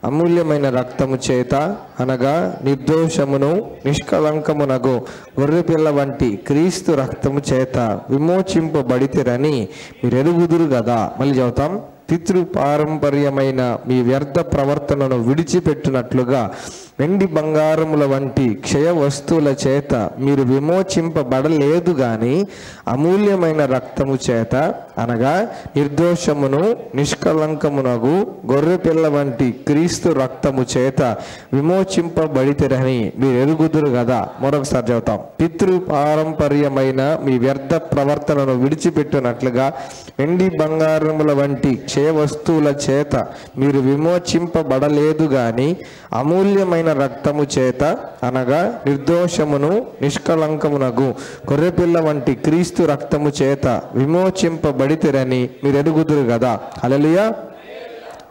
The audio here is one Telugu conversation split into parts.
అమూల్యమైన రక్తము చేత అనగా నిర్దోషమును నిష్కలంకమునగు గొర్రెపిల్ల వంటి క్రీస్తు రక్తము చేత విమోచింపబడితిరని మీరు ఎరుగుదురు కదా. మళ్ళీ చదువుతాం. పితృపారంపర్యమైన మీ వ్యర్థ ప్రవర్తనను విడిచిపెట్టినట్లుగా వెండి బంగారముల వంటి క్షయ వస్తువుల చేత మీరు విమోచింపబడలేదు గాని అమూల్యమైన రక్తము చేత అనగా నిర్దోషమును నిష్కలంకమునగు గొర్రెపిల్ల వంటి క్రీస్తు రక్తము చేత విమోచింపబడితిరని మీరు ఎరుగుదురు కదా. మరొకసారి చదువుతాం. పితృపారంపర్యమైన మీ వ్యర్థ ప్రవర్తనను విడిచిపెట్టినట్లుగా వెండి బంగారముల వంటి క్షయ వస్తువుల చేత మీరు విమోచింపబడలేదు గాని అమూల్యమైన రక్తము చేత అనగా నిర్దోషమును నిష్కలంకమునగు గొర్రెపిల్ల వంటి క్రీస్తు రక్తము చేత విమోచింపబడితిరని మీరు ఎరుగుదురు కదా. హల్లెలూయా.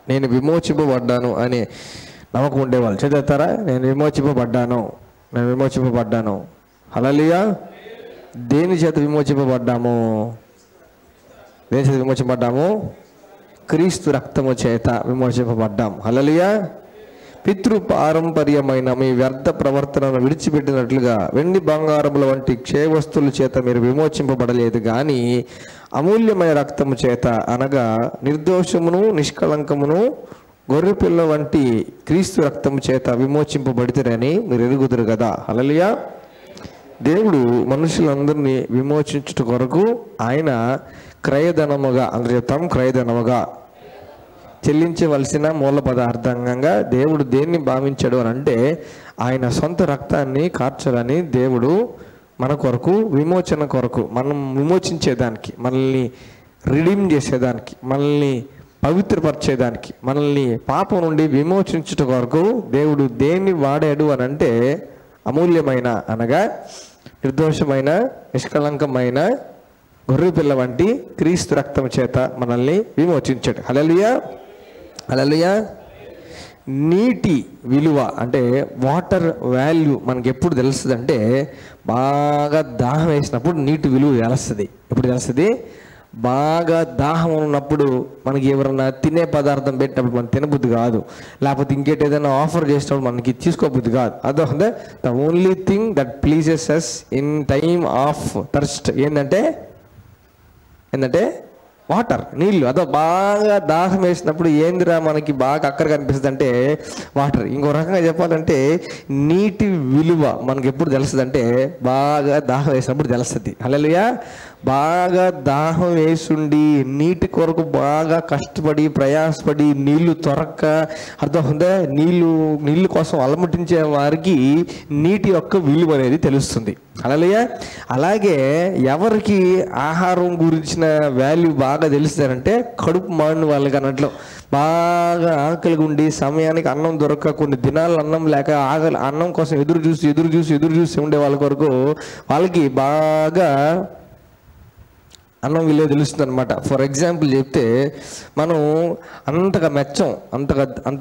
నేను విమోచింపబడ్డాను అని నమ్మకం ఉండేవాళ్ళు చదువుతారా? నేను విమోచింపబడ్డాను. హల్లెలూయా. దేని చేత విమోచింపబడ్డాము? క్రీస్తు రక్తము చేత విమోచింపబడ్డాం. హల్లెలూయా. పితృపారంపర్యమైన మీ వ్యర్థ ప్రవర్తనను విడిచిపెట్టినట్లుగా వెండి బంగారముల వంటి క్షయ వస్తువుల చేత మీరు విమోచింపబడలేదు కానీ అమూల్యమైన రక్తము చేత అనగా నిర్దోషమును నిష్కలంకమును గొర్రెపిల్ల వంటి క్రీస్తు రక్తము చేత విమోచింపబడితేరని మీరు ఎరుగుదురు కదా. హల్లెలూయా. దేవుడు మనుషులందరినీ విమోచించుట కొరకు ఆయన క్రయధనముగా, అందరూ చెప్తాం, క్రయధనముగా చెల్లించవలసిన మూల పదార్థంగా దేవుడు దేన్ని భావించాడు అని అంటే ఆయన సొంత రక్తాన్ని కార్చాలని దేవుడు మన కొరకు, విమోచన కొరకు, మనం విమోచించేదానికి, మనల్ని రిడీమ్ చేసేదానికి, మనల్ని పవిత్రపరిచేదానికి, మనల్ని పాపం నుండి విమోచించుట కొరకు దేవుడు దేన్ని వాడాడు అని అంటే అమూల్యమైన అనగా నిర్దోషమైన నిష్కలంకమైన గొర్రెపిల్ల వంటి క్రీస్తు రక్తం చేత మనల్ని విమోచించాడు. హల్లెలూయా. హల్లెలూయా. నీటి విలువ అంటే వాటర్ వాల్యూ మనకి ఎప్పుడు తెలుస్తుంది అంటే బాగా దాహం వేసినప్పుడు నీటి విలువ తెలుస్తుంది. ఎప్పుడు తెలుస్తుంది? బాగా దాహం ఉన్నప్పుడు మనకి ఎవరన్నా తినే పదార్థం పెట్టినప్పుడు మనం తినబుద్ధి కాదు, లేకపోతే ఇంకేటి ఏదైనా ఆఫర్ చేసినప్పుడు మనకి తీసుకోబుద్ధి కాదు. అదొక the only thing that pleases us in time of thirst ఏంటంటే వాటర్, నీళ్ళు. అదో బాగా దాహం వేసినప్పుడు ఏందిరా మనకి బాగా అక్కర కనిపిస్తుంది అంటే వాటర్. ఇంకో రకంగా చెప్పాలంటే నీటి విలువ మనకి ఎప్పుడు తెలుస్తుంది అంటే బాగా దాహం వేసినప్పుడు తెలుస్తుంది. హల్లెలూయా. బాగా దాహం వేసుండి నీటి కొరకు బాగా కష్టపడి ప్రయాసపడి నీళ్లు దొరక్క, అర్థమవుతుందా, నీళ్ళు కోసం అలమటించే వారికి నీటి యొక్క విలువ అనేది తెలుస్తుంది. హల్లెలూయా. అలాగే ఎవరికి ఆహారం గురించిన వాల్యూ బాగా తెలుస్తారంటే కడుపు మాడిన వాళ్ళకి అన్నట్లు, బాగా ఆకలిగా ఉండి సమయానికి అన్నం దొరక్క, కొన్ని దినాలు అన్నం లేక అన్నం కోసం ఎదురు చూసి ఉండే వాళ్ళ కొరకు వాళ్ళకి బాగా అన్నం విలువ తెలుస్తుంది అనమాట. ఫర్ ఎగ్జాంపుల్ చెప్తే మనం అంతగా మెచ్చం, అంత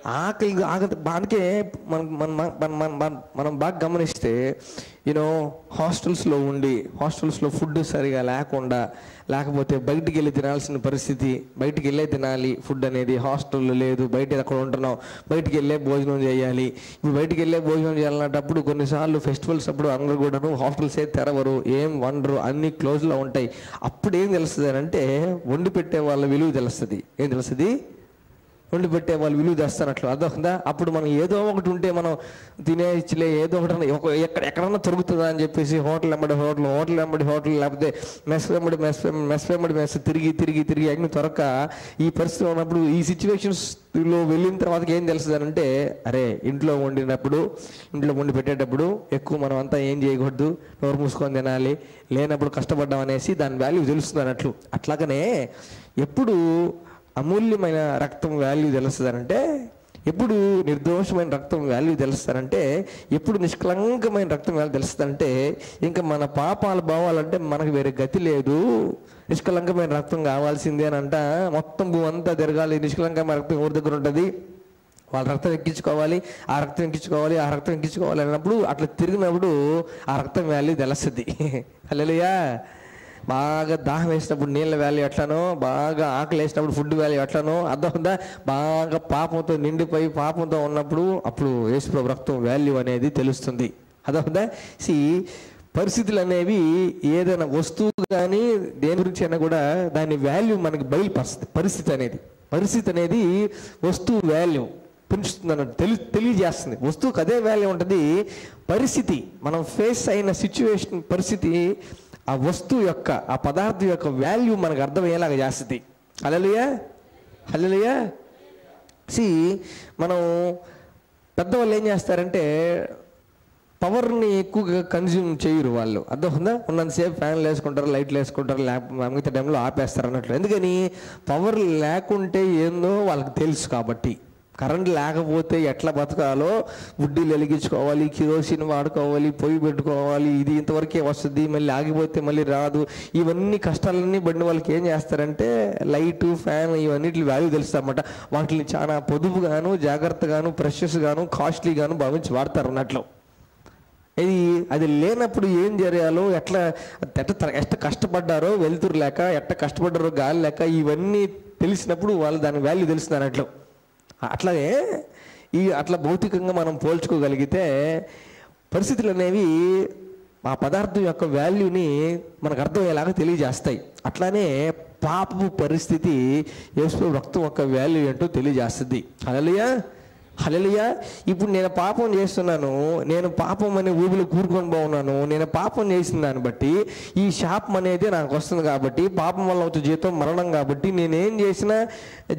ఆకలి అందుకే మనం బాగా గమనిస్తే హాస్టల్స్లో ఫుడ్ సరిగా లేకపోతే బయటికి వెళ్ళి తినాల్సిన పరిస్థితి, బయటికి వెళ్ళే తినాలి ఫుడ్ అనేది, హాస్టల్లో లేదు, బయట ఎక్కడ ఉంటున్నాం, బయటికి వెళ్ళే భోజనం చేయాలి. ఇప్పుడు బయటికి వెళ్ళే భోజనం చేయాలన్నప్పుడు కొన్నిసార్లు ఫెస్టివల్స్ అప్పుడు అందరూ కూడాను హాస్టల్సే తెరవరు, ఏం వండరు, అన్ని క్లోజ్లో ఉంటాయి. అప్పుడు ఏం తెలుస్తుంది అంటే వండి పెట్టే వాళ్ళ విలువ తెలుస్తుంది. ఏం తెలుస్తుంది? వండి పెట్టే వాళ్ళు విలువ తెస్తానట్లు అర్థమవుతుందా? అప్పుడు మనం ఏదో ఒకటి ఉంటే మనం తినేచ్చిలే, ఏదో ఒకటి ఎక్కడన్నా దొరుకుతుందా అని చెప్పేసి హోటల్ వెంబడి హోటల్ లేకపోతే మెస్ వెంబడి మెస్ తిరిగి అన్ని త్వరక ఈ పరిస్థితి ఉన్నప్పుడు, ఈ సిచ్యువేషన్స్లో వెళ్ళిన తర్వాత ఏం తెలుస్తుంది అంటే అరే ఇంట్లో వండి పెట్టేటప్పుడు ఎక్కువ మనం అంతా ఏం చేయకూడదు, నోరు మూసుకొని తినాలి, లేనప్పుడు కష్టపడ్డాం అనేసి దాని వాల్యూ తెలుస్తుంది అన్నట్లు. అట్లాగనే ఎప్పుడు అమూల్యమైన రక్తం వాల్యూ తెలుస్తుందనంటే, ఎప్పుడు నిర్దోషమైన రక్తం వాల్యూ తెలుస్తారంటే, ఎప్పుడు నిష్కలంకమైన రక్తం వాల్యూ తెలుస్తుందంటే, ఇంకా మన పాపాలు పోవాలంటే మనకు వేరే గతి లేదు, నిష్కలంకమైన రక్తం కావాల్సిందే అని అంట. మొత్తం భూమి అంతా తిరగాలి, నిష్కలంకమైన రక్తం ఎవరి దగ్గర ఉంటుంది? వాళ్ళ రక్తం ఎక్కించుకోవాలి అన్నప్పుడు, అట్లా తిరిగినప్పుడు ఆ రక్తం వాల్యూ తెలుస్తుంది. హల్లెలూయా. బాగా దాహం వేసినప్పుడు నీళ్ళ వాల్యూ ఎట్లానో, బాగా ఆకలి వేసినప్పుడు ఫుడ్ వాల్యూ ఎట్లానో అర్థమవుతుందా? బాగా పాపంతో నిండిపోయి పాపంతో ఉన్నప్పుడు అప్పుడు యేసుప్రభు రక్తం వాల్యూ అనేది తెలుస్తుంది. అర్థమవుతుందా? పరిస్థితులు అనేవి ఏదైనా వస్తువు కానీ దేని గురించి అయినా కూడా దాని వాల్యూ మనకి బయలుపరుస్తుంది. పరిస్థితి అనేది వస్తువు వాల్యూ పెంచుతుంది అన్నట్టు తెలియజేస్తుంది. వస్తువుకి అదే వాల్యూ ఉంటుంది. పరిస్థితి, మనం ఫేస్ అయిన సిచ్యువేషన్, పరిస్థితి ఆ వస్తువు యొక్క, ఆ పదార్థం యొక్క వాల్యూ మనకు అర్థమయ్యేలాగా చేస్తుంది. హల్లెలూయా. మనం పెద్దవాళ్ళు ఏం చేస్తారంటే పవర్ని ఎక్కువగా కన్జ్యూమ్ చేయరు వాళ్ళు. అర్థమవుతుందా? ఉన్నంతసేపు ఫ్యాన్లు వేసుకుంటారు, లైట్లు వేసుకుంటారు, లేకపోతే మిగతా టైంలో ఆపేస్తారు అన్నట్లు. ఎందుకని? పవర్ లేకుంటే ఏందో వాళ్ళకి తెలుసు కాబట్టి. కరెంట్ లేకపోతే ఎట్లా బతకాలో, బుడ్డీలు వెలిగించుకోవాలి, కిరోసిన్ వాడుకోవాలి, పొయ్యి పెట్టుకోవాలి, ఇది ఇంతవరకే వస్తుంది, మళ్ళీ ఆగిపోతే మళ్ళీ రాదు. ఇవన్నీ కష్టాలన్నీ బండి వాళ్ళకి ఏం చేస్తారంటే లైటు, ఫ్యాన్ ఇవన్నిటి వాల్యూ తెలుస్తారన్నమాట. వాటిని చాలా పొదుపుగాను, జాగ్రత్తగాను, ప్రెషస్గాను, కాస్ట్లీగాను భావించి వాడతారు అన్నట్లు. అది లేనప్పుడు ఏం చేయాలో, ఎట్ట కష్టపడ్డారో వెలుతురు లేక, ఎట్ట కష్టపడ్డారో గాలి లేక, ఇవన్నీ తెలిసినప్పుడు వాళ్ళు దాని వాల్యూ తెలుస్తుంది అన్నట్లు. అట్లాగే అట్లా భౌతికంగా మనం పోల్చుకోగలిగితే పరిస్థితులు అనేవి ఆ పదార్థం యొక్క వాల్యూని మనకు అర్థమయ్యేలాగా తెలియజేస్తాయి. అట్లానే పాపపు పరిస్థితి యేసు రక్తం యొక్క వాల్యూ ఏంటో తెలియజేస్తుంది. హల్లెలూయా. ఇప్పుడు నేను పాపం చేస్తున్నాను, నేను పాపం అనే ఊబిలో కూరుకొని బాగున్నాను, నేను పాపం చేసిన దాన్ని బట్టి ఈ శాపం అనేది నాకు వస్తుంది కాబట్టి, పాపం వల్ల వచ్చే జీతం మరణం కాబట్టి, నేనేం చేసినా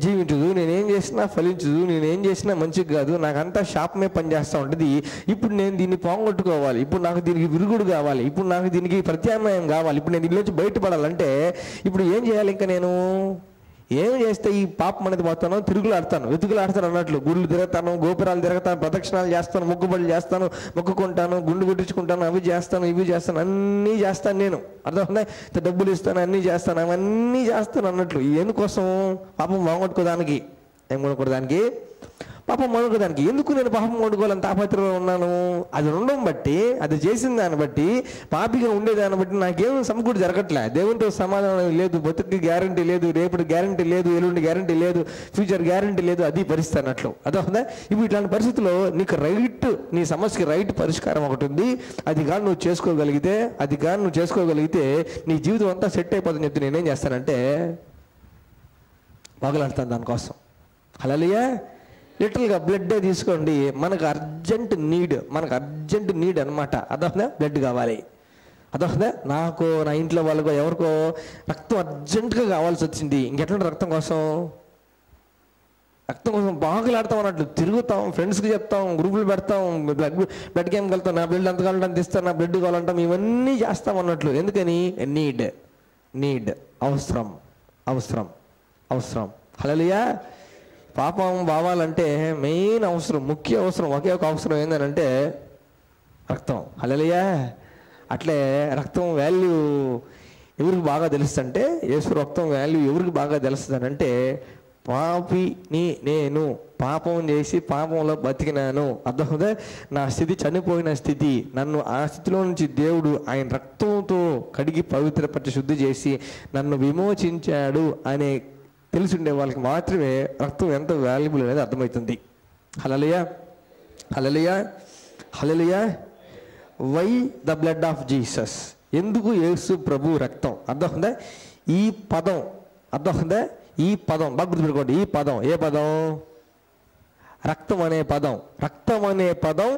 జీవించదు, నేనేం చేసినా ఫలించదు, నేనేం చేసినా మంచిగా కాదు, నాకంతా శాపమే పనిచేస్తూ ఉంటుంది. ఇప్పుడు నేను దీన్ని పోగొట్టుకోవాలి, ఇప్పుడు నాకు దీనికి విరుగుడు కావాలి, ఇప్పుడు నాకు దీనికి ప్రత్యామ్నాయం కావాలి, ఇప్పుడు నేను దీనిలోంచి బయటపడాలంటే ఇప్పుడు ఏం చేయాలి? ఇంకా నేను ఏం చేస్తే ఈ పాపం అనేది పోతాను, వెతుకులాడతాను అన్నట్లు. గుళ్ళు తిరుగుతాను, గోపురాలు తిరుగుతాను, ప్రదక్షిణాలు చేస్తాను, మొక్కుబడులు చేస్తాను, మొక్కుకుంటాను, గుండు కొట్టించుకుంటాను, అవి చేస్తాను, ఇవి చేస్తాను, అన్నీ చేస్తాను. నేను అర్థమవుతుందా? డబ్బులు ఇస్తాను, అన్నీ చేస్తాను, అవన్నీ చేస్తాను అన్నట్లు. ఎందుకోసం? పాపం పోగొట్టుకోదానికి. ఏం కొనుక్కోదానికి? పాపం వండుకోదానికి. ఎందుకు నేను పాపం వండుకోవాలని తాపత్రలో ఉన్నాను? అది ఉండడం బట్టి, అది చేసిన దాన్ని బట్టి, పాపిగా ఉండేదాన్ని బట్టి నాకేం సమకూడి జరగట్లే. దేవునితో సమాధానం లేదు, బతుకు గ్యారంటీ లేదు, రేపటి గ్యారంటీ లేదు, ఎల్లుండి గ్యారంటీ లేదు, ఫ్యూచర్ గ్యారంటీ లేదు. అది పరిస్థితి అన్నట్లు. అదవుతుందా? ఇప్పుడు ఇట్లాంటి పరిస్థితుల్లో నీకు నీ సమస్యకి రైట్ పరిష్కారం ఒకటి ఉంది. అది కానీ నువ్వు చేసుకోగలిగితే నీ జీవితం అంతా సెట్ అయిపోతుందని చెప్తే నేనేం చేస్తానంటే పగలాడతాను దానికోసం. హల్లెలూయా. లిటరల్గా బ్లడ్డే తీసుకోండి, మనకు అర్జెంట్ నీడ్ అనమాట. అదవుతుందా? బ్లడ్ కావాలి. అదవుతుందా? నాకు, నా ఇంట్లో వాళ్ళకో ఎవరికో రక్తం అర్జెంటుగా కావాల్సి వచ్చింది. ఇంకెట్లా రక్తం కోసం బాగులాడతాం అన్నట్లు తిరుగుతాం, ఫ్రెండ్స్కి చెప్తాం, గ్రూపులు పెడతాం, బ్లడ్ గేమ్కి వెళ్తాం, నా బ్లడ్ ఎంత కావాలంటే అంత ఇస్తాను, నా బ్లడ్ కావాలంటాం, ఇవన్నీ చేస్తాం అన్నట్లు. ఎందుకని? నీడ్ అవసరం. హల్లెలూయా. పాపం బావాలంటే మెయిన్ అవసరం, ముఖ్య అవసరం, ఒకే ఒక అవసరం ఏంటంటే రక్తం. హల్లెలూయా. అట్లే రక్తం వాల్యూ ఎవరికి బాగా తెలుస్తుందంటే, యేసు రక్తం వాల్యూ ఎవరికి బాగా తెలుస్తుందనంటే పాపిని నేను పాపం చేసి పాపంలో బతికినాను, అర్థమవుతుందా? నా స్థితి చనిపోయిన స్థితి, నన్ను ఆ స్థితిలో నుంచి దేవుడు ఆయన రక్తంతో కడిగి పవిత్రపరిచి శుద్ధి చేసి నన్ను విమోచించాడు అనే తెలిసిండే వాళ్ళకి మాత్రమే రక్తం ఎంత వాల్యుబుల్ అనేది అర్థమవుతుంది. Hallelujah, hallelujah, hallelujah. Why the blood of Jesus? ఎందుకు యేసు ప్రభు రక్తం? అర్థమవుతుందా? ఈ పదం అర్థమవుతుందా? ఈ పదం బాగా గుర్తుపెట్టుకోండి. ఈ పదం ఏ పదం? రక్తం అనే పదం. రక్తం అనే పదం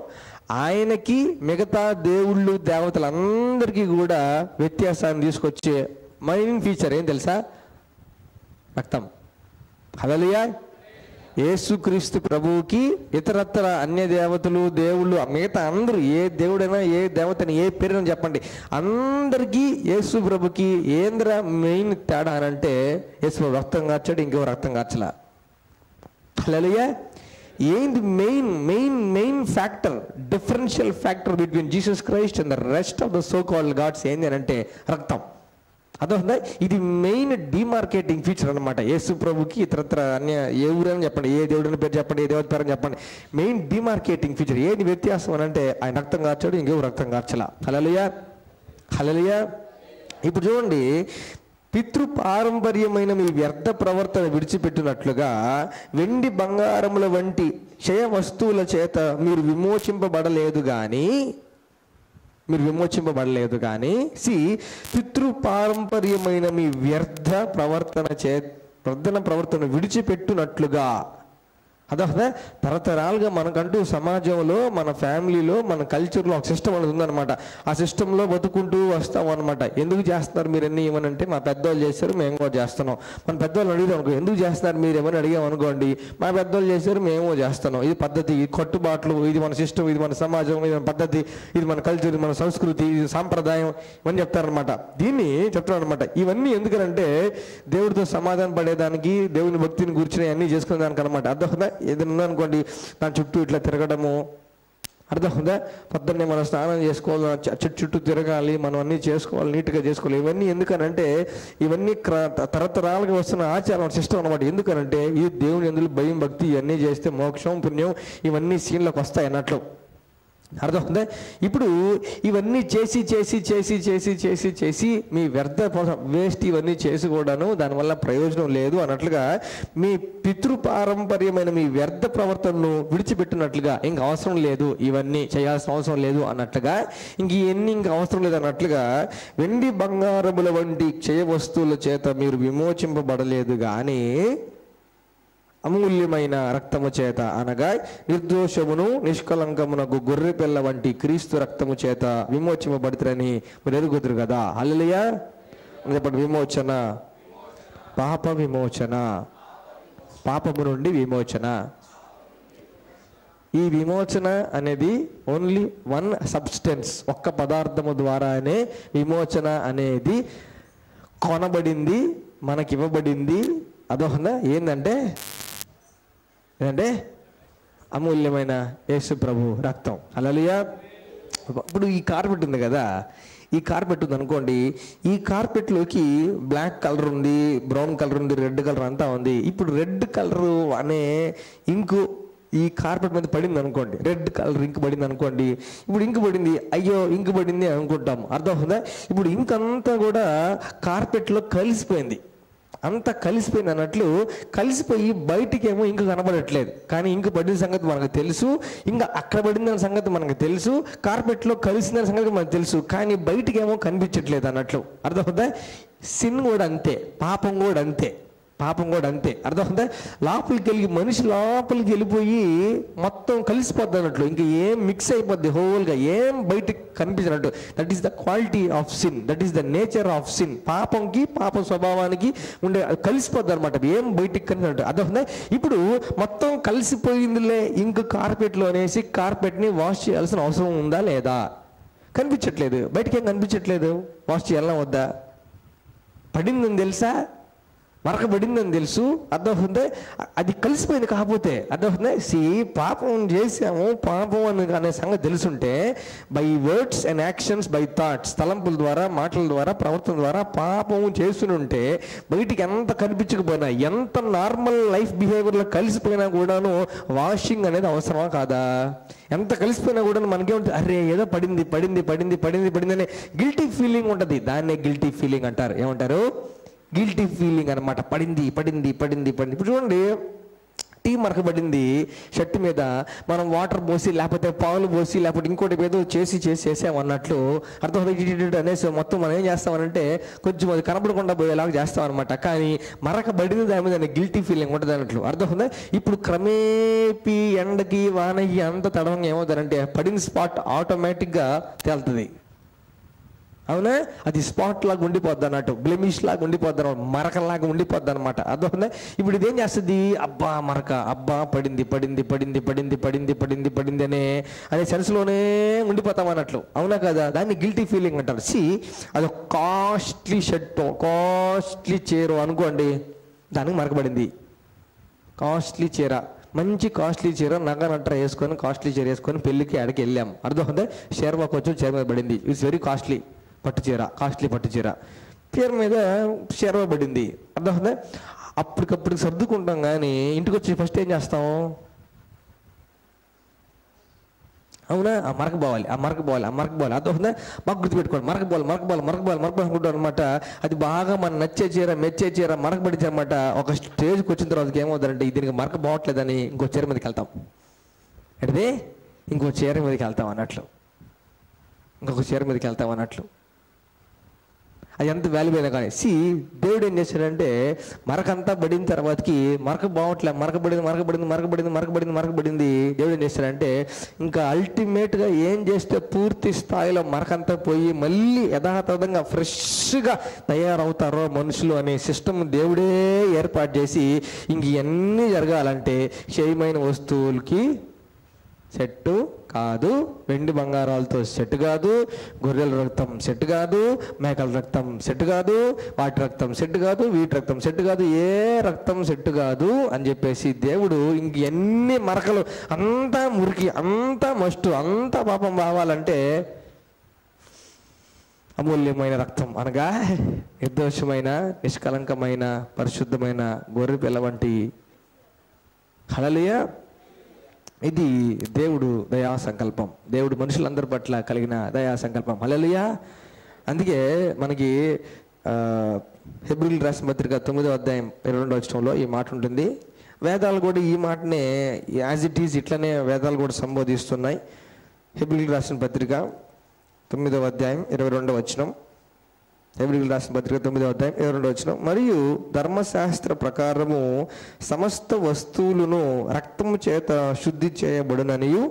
ఆయనకి మిగతా దేవుళ్ళు దేవతలందరికీ కూడా వ్యత్యాసాన్ని తీసుకొచ్చే మెయిన్ ఫీచర్ ఏం తెలుసా? రక్తం. హల్లెలూయా. యేసుక్రీస్తు ప్రభువుకి ఇతరత్ర అన్య దేవతలు దేవుళ్ళు మిగతా అందరూ ఏ దేవుడైనా ఏ దేవతని ఏ పేరుని చెప్పండి, అందరికీ యేసు ప్రభుకి ఏంద్ర మెయిన్ తేడా అని అంటే యేసు ప్రభు రక్తం కార్చాడు, ఇంకో రక్తం కార్చలా. హల్లెలూయా. ఏంది main main main factor, differential factor between Jesus Christ and the rest of the so called gods ఏంది అని అంటే రక్తం. అర్థమవుతుందా? ఇది మెయిన్ డిమార్కేటింగ్ ఫీచర్ అనమాట యేసు ప్రభుకి ఇతరత్ర అన్య ఏ ఊరని చెప్పండి, ఏ దేవుడిని పేరు చెప్పండి, ఏ దేవత పేరు చెప్పండి, మెయిన్ డిమార్కేటింగ్ ఫీచర్. ఏది వ్యత్యాసం అని అంటే ఆయన రక్తం కార్చాడు, ఇంకెవరు రక్తం కార్చలా. హల్లెలూయా, హల్లెలూయా. ఇప్పుడు చూడండి, పితృపారంపర్యమైన మీ వ్యర్థ ప్రవర్తన విడిచిపెట్టినట్లుగా వెండి బంగారముల వంటి క్షయ వస్తువుల చేత మీరు విమోచింపబడలేదు కానీ పితృపారంపర్యమైన మీ వ్యర్థ ప్రవర్తన విడిచిపెట్టునట్లుగా. అదే తరతరాలుగా మనకంటూ సమాజంలో, మన ఫ్యామిలీలో, మన కల్చర్లో ఒక సిస్టమ్ అనేది ఉందన్నమాట. ఆ సిస్టంలో బతుకుంటూ వస్తాం అనమాట. ఎందుకు చేస్తున్నారు మీరు ఎన్ని ఏమనంటే మా పెద్దవాళ్ళు చేశారు మేము కూడా చేస్తున్నాం. మన పెద్దవాళ్ళు అడిగాం అనుకో, ఎందుకు చేస్తున్నారు మీరు ఏమని అడిగామనుకోండి, మా పెద్దవాళ్ళు చేశారు మేము చేస్తున్నాం. ఇది పద్ధతి, ఇది కట్టుబాట్లు, ఇది మన సిస్టమ్, ఇది మన సమాజం, ఇది మన పద్ధతి, ఇది మన కల్చర్, ఇది మన సంస్కృతి, ఇది సాంప్రదాయం ఇవన్నీ చెప్తారనమాట. దీన్ని చెప్తారు అనమాట. ఇవన్నీ ఎందుకనంటే దేవుడితో సమాధానం పడేదానికి, దేవుని భక్తిని కూర్చుని అన్నీ చేసుకునే దానికి అనమాట. అర్థం ఏదైనా ఉందనుకోండి, దాని చుట్టూ ఇట్లా తిరగడము, అర్థమవుతుందా? పొద్దున్నే మనం స్నానం చేసుకోవాలి, చుట్టూ తిరగాలి, మనం అన్నీ చేసుకోవాలి, నీట్గా చేసుకోవాలి. ఇవన్నీ ఎందుకనంటే ఇవన్నీ తరతరాలుగా వస్తున్న ఆచారం, సిస్టమ్ అనమాట. ఎందుకనంటే ఇది దేవుని ఎందుకు భయం, భక్తి ఇవన్నీ చేస్తే మోక్షం, పుణ్యం ఇవన్నీ సీన్లోకి వస్తాయి అన్నట్లు. అర్థమవుతుందా? ఇప్పుడు ఇవన్నీ చేసి చేసి చేసి చేసి చేసి చేసి మీ వ్యర్థ వేస్ట్ ఇవన్నీ చేసి కూడాను దానివల్ల ప్రయోజనం లేదు అన్నట్లుగా మీ పితృపారంపర్యమైన మీ వ్యర్థ ప్రవర్తనను విడిచిపెట్టినట్లుగా ఇంక అవసరం లేదు, ఇవన్నీ చేయాల్సిన అవసరం లేదు అన్నట్లుగా, ఇంక అవసరం లేదు అన్నట్లుగా వెండి బంగారముల వంటి క్షయ వస్తువుల చేత మీరు విమోచింపబడలేదు కానీ అమూల్యమైన రక్తము చేత, అనగా నిర్దోషమును నిష్కలంకమునకు గొర్రె పిల్ల వంటి క్రీస్తు రక్తము చేత విమోచింపబడుతారని మీరు ఎరుగుదురు కదా. హల్లెలూయా. చెప్పండి, విమోచన, పాప విమోచన, పాపము నుండి విమోచన. ఈ విమోచన అనేది ఓన్లీ వన్ సబ్స్టెన్స్, ఒక్క పదార్థము ద్వారానే విమోచన అనేది కొనబడింది, మనకివ్వబడింది. అదొక ఏంటంటే అమూల్యమైన యేసు ప్రభు రక్తం. హల్లెలూయా. ఇప్పుడు ఈ కార్పెట్ ఉంది కదా, ఈ కార్పెట్ ఉంది అనుకోండి, ఈ కార్పెట్లోకి బ్లాక్ కలర్ ఉంది, బ్రౌన్ కలర్ ఉంది, రెడ్ కలర్ అంతా ఉంది. ఇప్పుడు రెడ్ కలర్ అనే ఇంకు ఈ కార్పెట్ మీద పడింది అనుకోండి, రెడ్ కలర్ ఇంకు పడింది అనుకోండి. ఇప్పుడు ఇంకు పడింది, అయ్యో ఇంకు పడింది అనుకుంటాం. అర్థమవుతుందా? ఇప్పుడు ఇంకంతా కూడా కార్పెట్లో కలిసిపోయింది, అంతా కలిసిపోయింది అన్నట్లు కలిసిపోయి బయటికేమో ఇంక కనబడట్లేదు, కానీ ఇంక పడిన సంగతి మనకు తెలుసు, ఇంకా అక్కడ పడిన సంగతి మనకు తెలుసు, కార్పెట్లో కలిసిన సంగతి మనకు తెలుసు, కానీ బయటికేమో కనిపించట్లేదు అన్నట్లు. అర్థమవుతుందా? సిన్ కూడా అంతే, పాపం కూడా అంతే, పాపం కూడా అంతే. అర్థమవుతుందా? లోపలికి వెళ్ళి మనిషి లోపలికి వెళ్ళిపోయి మొత్తం కలిసిపోద్ది అన్నట్లు, ఇంకా ఏం మిక్స్ అయిపోద్ది హోల్గా, ఏం బయటకు కనిపించినట్టు. That is the quality of sin, that is the nature of sin. పాపంకి, పాప స్వభావానికి ఉండే కలిసిపోద్ది అనమాట, ఏం బయటికి కనిపించినట్టు. అర్థమవుతుందా? ఇప్పుడు మొత్తం కలిసిపోయిందిలే ఇంక కార్పెట్లో అనేసి కార్పెట్ని వాష్ చేయాల్సిన అవసరం ఉందా లేదా? కనిపించట్లేదు, బయటకి ఏం కనిపించట్లేదు, వాష్ చేయాలన్నా వద్దా? పడిందని తెలుసా? మరకబడిందని తెలుసు, అర్థమవుతుంది. అది కలిసిపోయింది కాకపోతే అర్థమవుతుంది. పాపం చేసాము, పాపం అనే సంగతి తెలుసుంటే by words and actions, by thoughts, తలంపుల ద్వారా, మాటల ద్వారా, ప్రవర్తన ద్వారా పాపం చేస్తుంటే బయటికి ఎంత కనిపించకపోయినా, ఎంత నార్మల్ లైఫ్ బిహేవియర్లో కలిసిపోయినా కూడాను వాషింగ్ అనేది అవసరమా కాదా? ఎంత కలిసిపోయినా కూడా మనకేముంటుంది, అరే ఏదో పడింది పడింది పడింది పడింది పడింది అనే గిల్టీ ఫీలింగ్ ఉంటుంది. దాన్నే గిల్టీ ఫీలింగ్ అంటారు. ఏమంటారు? గిల్టీ ఫీలింగ్ అనమాట. పడింది పడింది పడింది పడింది. ఇప్పుడు చూడండి, టీ మరకబడింది షర్ట్ మీద, మనం వాటర్ పోసి లేకపోతే పాలు పోసి లేకపోతే ఇంకోటి ఏదో చేసామన్నట్లు అర్థం అనేసి మొత్తం మనం ఏం చేస్తామనంటే కొంచెం అది కనపడకుండా పోయేలాగా చేస్తాం అనమాట. కానీ మరకబడింది దాని మీద గిల్టీ ఫీలింగ్ ఉంటుంది అన్నట్లు అర్థం. ఇప్పుడు క్రమేపీ ఎండకి వానకి అంత తడవంగా ఏమవుతారంటే పడిన స్పాట్ ఆటోమేటిక్గా తేలుతుంది. అవునా? అది స్పాట్ లాగా ఉండిపోద్ది అన్నట్టు, బ్లెమిష్ లాగా ఉండిపోద్ది అనమాట, మరకలాగా ఉండిపోద్ది అనమాట. అర్థమవుతుందా? ఇప్పుడు ఇదేం చేస్తుంది, అబ్బా మరక, అబ్బా పడింది పడింది పడింది పడింది పడింది పడింది పడింది అనే సెన్స్లోనే ఉండిపోతాం అన్నట్లు. అవునా కదా? దాన్ని గిల్టీ ఫీలింగ్ అంటారు. అది కాస్ట్లీ షర్ట్, కాస్ట్లీ చీర అనుకోండి, దానికి మరకబడింది. కాస్ట్లీ చీర, మంచి కాస్ట్లీ చీర, నగ నట్ర వేసుకొని కాస్ట్లీ చీర వేసుకొని పెళ్ళికి ఆడికి వెళ్ళాం. అర్థమవుతుందా? షేర్వాకు వచ్చి చీర మీద పడింది. ఇట్స్ వెరీ కాస్ట్లీ పట్టు చీర, కాస్ట్లీ పట్టు చీర, చీర మీద షేర్వా పడింది. అర్థమవుతుందా? అప్పటికప్పుడు సర్దుకుంటాం. కానీ ఇంటికి వచ్చి ఫస్ట్ ఏం చేస్తాం? అవునా? ఆ మరకపోవాలి, ఆ మరకపోవాలి, ఆ మరకపోవాలి. అర్థమవుతుందా? మాకు గుర్తుపెట్టుకోండి, మరకపోవాలి మరకపోవాలి మరకపోవాలి మరకపోవాలి అనుకుంటాం అనమాట. అది బాగా మన నచ్చే చీర, మెచ్చే చీర మరకబడింది అనమాట. ఒక స్టేజ్కి వచ్చిన తర్వాత ఏమవుతుందంటే దీనికి మరక బాగట్లేదని ఇంకో చీర మీదకి వెళ్తాం. అంటే ఇంకో చీర మీదకి వెళ్తాం అన్నట్లు, ఇంకొక చీర మీదకి వెళ్తాం అన్నట్లు. అది ఎంత వాల్యూ అయినా కానీ దేవుడు ఏం చేశాడంటే మరకంతా పడిన తర్వాతకి మరక బాగట్లే, మరకబడింది మరకబడింది మరకబడింది మరకబడింది మరకబడింది. దేవుడు ఏం చేశాడంటే ఇంకా అల్టిమేట్గా ఏం చేస్తే పూర్తి స్థాయిలో మరకంతా పోయి మళ్ళీ యథాతథంగా ఫ్రెష్గా తయారవుతారో మనుషులు అనే సిస్టమ్ దేవుడే ఏర్పాటు చేసి ఇంక ఇవన్నీ జరగాలంటే క్షయమైన వస్తువులకి సెట్టు కాదు, వెండి బంగారాలతో సెట్ కాదు, గొర్రెల రక్తం సెట్ కాదు, మేకల రక్తం సెట్ కాదు, వాటి రక్తం సెట్ కాదు, వీటి రక్తం సెట్ కాదు, ఏ రక్తం సెట్ కాదు అని చెప్పేసి దేవుడు ఇంక ఎన్ని మరకలు, అంతా మురికి, అంతా మస్టు, అంతా పాపం రావాలంటే అమూల్యమైన రక్తం అనగా నిర్దోషమైన, నిష్కలంకమైన, పరిశుద్ధమైన గొర్రె పిల్ల వంటి. హల్లెలూయా. ఇది దేవుడు దయా సంకల్పం, దేవుడు మనుషులందరి పట్ల కలిగిన దయా సంకల్పం. హల్లెలూయా. అందుకే మనకి హెబ్రీయులకు రాసిన పత్రిక 9వ అధ్యాయం 22వ వచనంలో ఈ మాట ఉంటుంది. వేదాలు కూడా ఈ మాటనే యాజ్ ఇట్ ఈజ్ ఇట్లనే వేదాలు కూడా సంబోధిస్తున్నాయి. హెబ్రీయులకు రాసిన పత్రిక 9వ అధ్యాయం 22వ వచనం. హెబ్రీయులకు రాసిన పత్రిక 9వ అధ్యాయం 22వ వచనం. మరియు ధర్మశాస్త్ర ప్రకారము సమస్త వస్తువులను రక్తము చేత శుద్ధి చేయబడుననియు,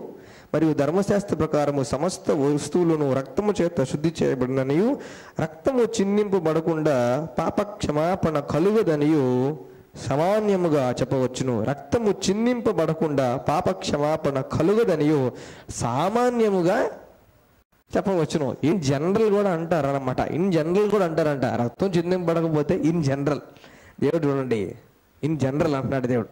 మరియు ధర్మశాస్త్ర ప్రకారము సమస్త వస్తువులను రక్తము చేత శుద్ధి చేయబడుననియు, రక్తము చిందింపబడకుండా పాప క్షమాపణ కలుగదనియు సామాన్యముగా చెప్పవచ్చును. రక్తము చిందింపబడకుండా పాప క్షమాపణ కలుగదనియు సామాన్యముగా చెప్పవచ్చును. ఇన్ జనరల్ కూడా అంటారు అనమాట. ఇన్ జనరల్ కూడా అంటారంట, రక్తం చిందింపబడకపోతే ఇన్ జనరల్. దేవుడు చూడండి, ఇన్ జనరల్ అంటున్నాడు దేవుడు.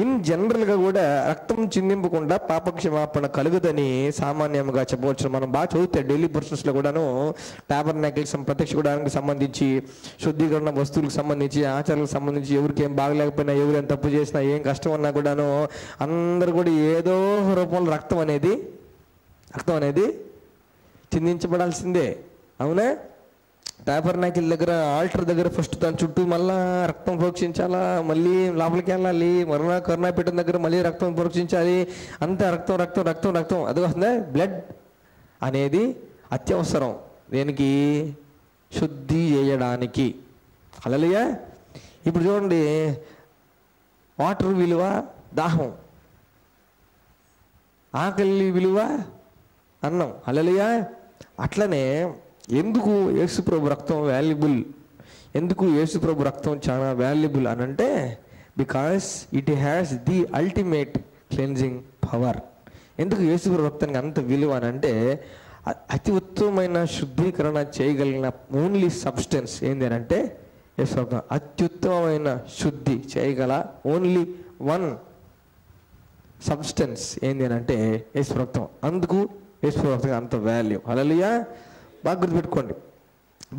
ఇన్ జనరల్గా కూడా రక్తం చిందింపకుండా పాపక్షమాపణ కలుగుదని సామాన్యంగా చెప్పవచ్చు. మనం బాగా చదివితే డైలీ పర్సన్స్లో కూడాను టాబర్నాకిల్స్ ప్రత్యక్ష గుడానికి సంబంధించి, శుద్ధీకరణ వస్తువులకు సంబంధించి, ఆచారాలకు సంబంధించి, ఎవరికి ఏం బాగలేకపోయినా, ఎవరు ఏం తప్పు చేసినా, ఏం కష్టం ఉన్నా కూడాను అందరూ కూడా ఏదో రూపంలో రక్తం అనేది చిందించబడాల్సిందే. అవునా? టాబర్నాకిల్ దగ్గర, ఆల్టర్ దగ్గర ఫస్ట్ దాని చుట్టూ మళ్ళా రక్తం ప్రోక్షించాలా, మళ్ళీ లోపలికి వెళ్ళాలి, కరుణాపీఠం దగ్గర మళ్ళీ రక్తం ప్రోక్షించాలి, అంతా రక్తం రక్తం రక్తం రక్తం. అది వస్తుందా? బ్లడ్ అనేది అత్యవసరం. దేనికి? శుద్ధి చేయడానికి. హల్లెలూయా. ఇప్పుడు చూడండి, వాటర్ విలువ దాహం, ఆకలి విలువ అన్నం. హల్లెలూయా. అట్లనే ఎందుకు యేసుప్రభు రక్తం వాల్యుబుల్, ఎందుకు యేసుప్రభు రక్తం చాలా వాల్యుబుల్ అని అంటే, because it has the ultimate cleansing power. ఎందుకు యేసుప్రభు రక్తానికి అంత విలువ అని అంటే, అతి ఉత్తమమైన శుద్ధీకరణ చేయగలిగిన ఓన్లీ సబ్స్టెన్స్ ఏంటి అని అంటే యేసు రక్తం అత్యుత్తమమైన శుద్ధి చేయగల ఓన్లీ వన్ సబ్స్టెన్స్ ఏంది అని అంటే యేసు రక్తం. అందుకు యేసు రక్తం అంత వాల్యూ. హల్లెలూయా. బాగా గుర్తుపెట్టుకోండి.